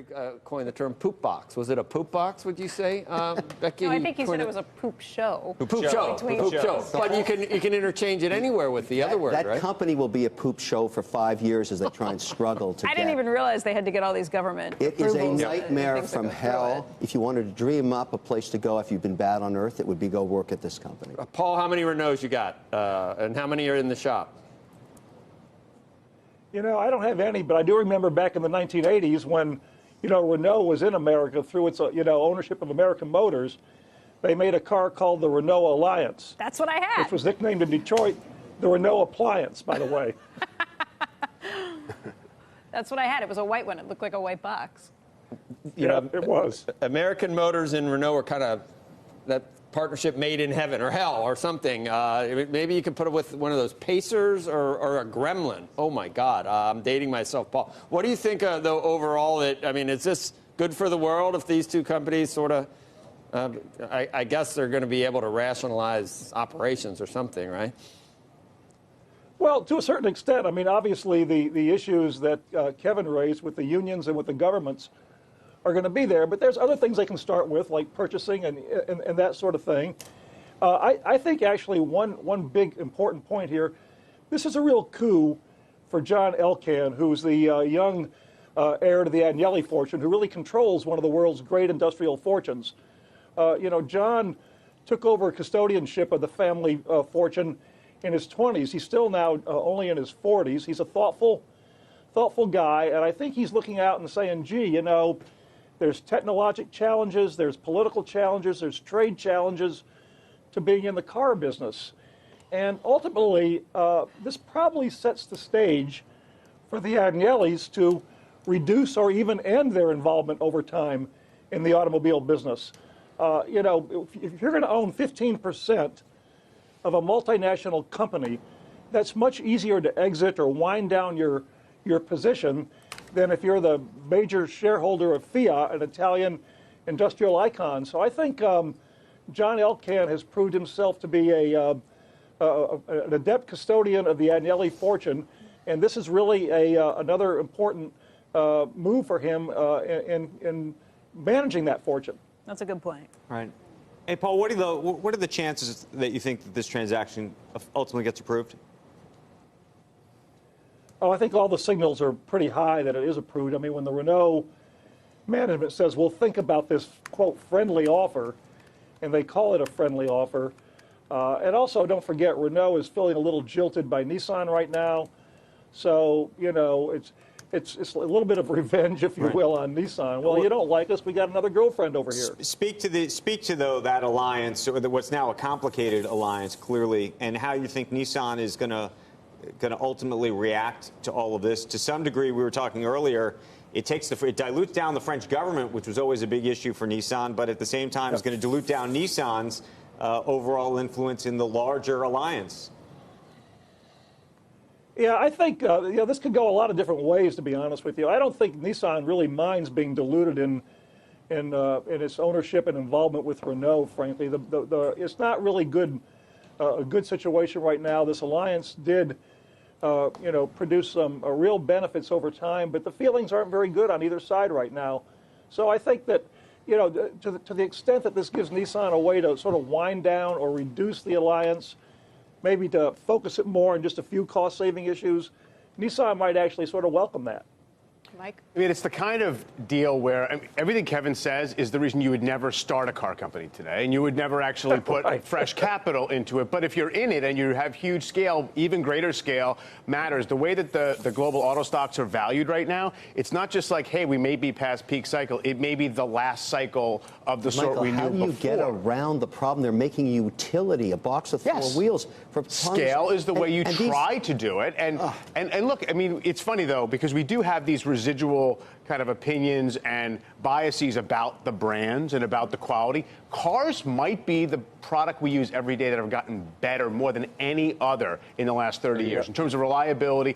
you coined the term poop box. Was it a poop box, would you say, Becky? No, I think you said it was a poop show. Poop show. But you can interchange it anywhere with the other word, right? That company will be a poop show for 5 years as they try and struggle to I didn't even realize they had to get all these government approvals. It is a nightmare from hell. If you wanted to dream up a place to go if you've been bad on earth, it would be go work at this company. Paul, how many Renaults you got? And how many are in the shop? You know, I don't have any, but I do remember back in the 1980s when, you know, Renault was in America through its, ownership of American Motors. They made a car called the Renault Alliance. That's what I had. Which was nicknamed in Detroit the Renault Appliance, by the way. That's what I had. It was a white one. It looked like a white box. It was. American Motors and Renault were kind of that partnership made in heaven or hell or something. Maybe you could put it with one of those Pacers or a Gremlin. Oh, my God. I'm dating myself, Paul. What do you think, though, overall? Is this good for the world if these two companies sort of, I guess they're going to be able to rationalize operations or something, right? Well, to a certain extent. I mean, obviously, the issues that Kevin raised with the unions and with the governments are going to be there, but there's other things they can start with, like purchasing and that sort of thing. I think actually one big important point here, this is a real coup for John Elkann, who's the young heir to the Agnelli fortune, who really controls one of the world's great industrial fortunes. John took over custodianship of the family fortune in his 20s. He's still now only in his 40s. He's a thoughtful guy, and I think he's looking out and saying, gee, there's technologic challenges, there's political challenges, there's trade challenges to being in the car business. And ultimately, this probably sets the stage for the Agnellis to reduce or even end their involvement over time in the automobile business. If you're going to own 15% of a multinational company, that's much easier to exit or wind down your position than if you're the major shareholder of Fiat, an Italian industrial icon. So I think John Elkann has proved himself to be an adept custodian of the Agnelli fortune, and this is really another important move for him in managing that fortune. That's a good point. Right. Hey, Paul, what are the chances that you think that this transaction ultimately gets approved? Oh, I think all the signals are pretty high that it is approved. I mean, when the Renault management says, we'll think about this, quote, friendly offer, and they call it a friendly offer. And also, don't forget, Renault is feeling a little jilted by Nissan right now. So, it's a little bit of revenge, if you will, on Nissan. Well, you don't like us, we got another girlfriend over here. Speak to though that alliance, or what's now a complicated alliance, clearly, and how you think Nissan is going to ultimately react to all of this. To some degree, we were talking earlier, it dilutes down the French government, which was always a big issue for Nissan, but at the same time, it's going to dilute down Nissan's overall influence in the larger alliance. Yeah, I think this could go a lot of different ways, to be honest with you. I don't think Nissan really minds being diluted in its ownership and involvement with Renault, frankly. It's not really a good situation right now. This alliance did produce some real benefits over time, but the feelings aren't very good on either side right now. So I think that, to the extent that this gives Nissan a way to sort of wind down or reduce the alliance, maybe to focus it more on just a few cost-saving issues, Nissan might actually sort of welcome that. Mike? I mean, it's the kind of deal where everything Kevin says is the reason you would never start a car company today, and you would never actually put fresh capital into it. But if you're in it and you have huge scale, even greater scale matters. The way that the global auto stocks are valued right now, it's not just like, hey, we may be past peak cycle. It may be the last cycle of the sort we knew before. How do you get around the problem? They're making a utility, a box of four wheels for tons. Scale is the way you try to do it. And look, I mean, it's funny, though, because we do have these residual kind of opinions and biases about the brands and about the quality. Cars might be the product we use every day that have gotten better more than any other in the last 30 years in terms of reliability.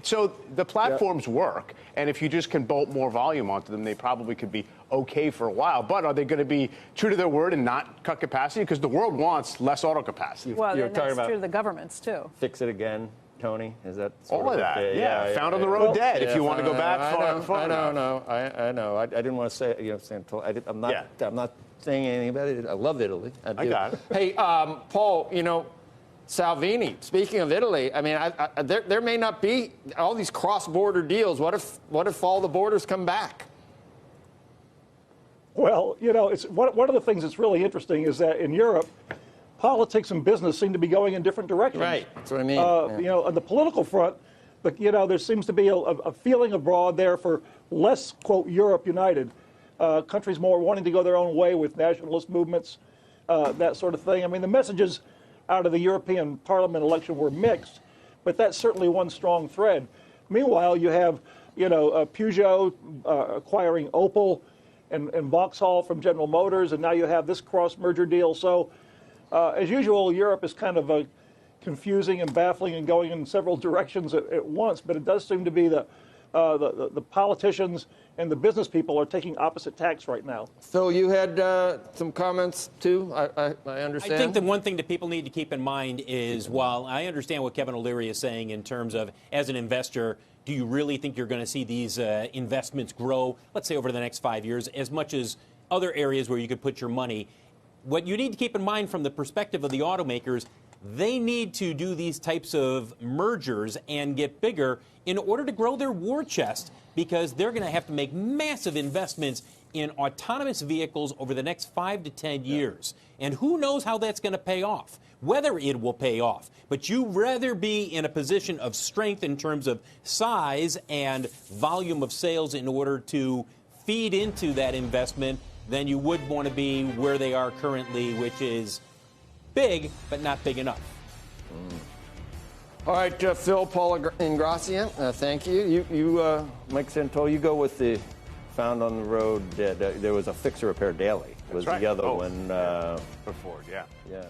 So the platforms work, and if you just can bolt more volume onto them, they probably could be okay for a while. But are they going to be true to their word and not cut capacity? Because the world wants less auto capacity. Well, that's true to the governments, too. Fix it again. Tony? Is that all of that? Yeah, found on the road dead. If you want to go back far enough. I know. I didn't want to say, Santoli. I'm not saying anything about it. I love Italy. I got it. Hey, Paul, Salvini, speaking of Italy, I mean, there may not be all these cross-border deals. What if all the borders come back? Well, it's one of the things that's really interesting is that in Europe, politics and business seem to be going in different directions. Right, that's what I mean. On the political front, there seems to be a feeling abroad there for less, quote, Europe united. Countries more wanting to go their own way with nationalist movements, that sort of thing. I mean, the messages out of the European Parliament election were mixed, but that's certainly one strong thread. Meanwhile, you have, Peugeot acquiring Opel and Vauxhall from General Motors, and now you have this cross-merger deal. So, as usual, Europe is kind of confusing and baffling and going in several directions at once, but it does seem to be the politicians and the business people are taking opposite tacks right now. Phil, you had some comments too, I understand. I think the one thing that people need to keep in mind is, while I understand what Kevin O'Leary is saying in terms of, as an investor, do you really think you're going to see these investments grow, let's say over the next 5 years, as much as other areas where you could put your money? What you need to keep in mind from the perspective of the automakers, they need to do these types of mergers and get bigger in order to grow their war chest, because they're going to have to make massive investments in autonomous vehicles over the next 5 to 10 years. And who knows how that's going to pay off, whether it will pay off. But you'd rather be in a position of strength in terms of size and volume of sales in order to feed into that investment than you would want to be where they are currently, which is big, but not big enough. All right, Phil, Paul Ingrassia, thank you. You, Mike Santoli, you go with the found on the road dead. There was a fix or repair daily. Was That's right. the other one? Before, yeah. Yeah.